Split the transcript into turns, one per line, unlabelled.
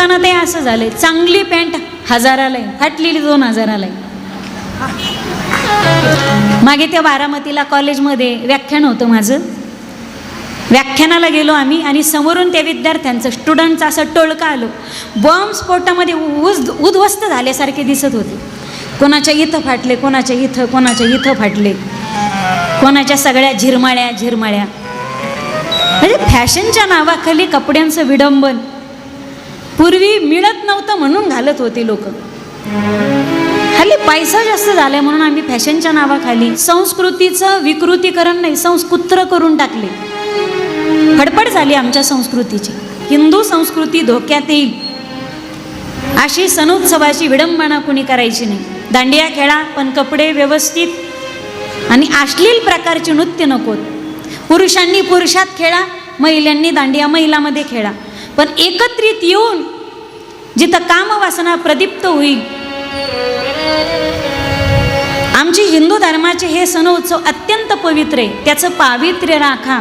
दुकानातही असं झालंय, चांगली पॅन्ट 1000ला आहे, फाटलेली 2000ला आहे. मागे त्या बारामतीला कॉलेजमध्ये व्याख्यान होतं माझं. व्याख्यानाला गेलो आम्ही आणि समोरून त्या विद्यार्थ्यांचं स्टुडंटचं असं टोळकं आलो. बॉम्ब स्फोटामध्ये उद्ध्वस्त झाल्यासारखे दिसत होते. कोणाच्या इथं फाटले, कोणाच्या इथं फाटले, कोणाच्या सगळ्या झिरमाळ्या. म्हणजे फॅशनच्या नावाखाली कपड्यांचं विडंबन. पूर्वी मिळत नव्हतं म्हणून घालत होते लोक, हल्ली पैसा जास्त झाला म्हणून आम्ही फॅशनच्या नावाखाली संस्कृतीचं विकृतीकरण नाही, संस्कृत्र करून टाकले. फडफड झाली आमच्या संस्कृतीची. हिंदू संस्कृती धोक्यात येईल अशी सणोत्सवाची विडंबना कुणी करायची नाही. दांडिया खेळा पण कपडे व्यवस्थित आणि अश्लील प्रकारचे नृत्य नकोत. पुरुषांनी पुरुषात खेळा, महिलांनी दांडिया महिलामध्ये खेळा, पण एकत्रित येऊन जिथं कामवासना प्रदीप्त होईल. आमची हिंदू धर्माचे हे सण उत्सव अत्यंत पवित्र आहे, त्याचं पावित्र्य राखा.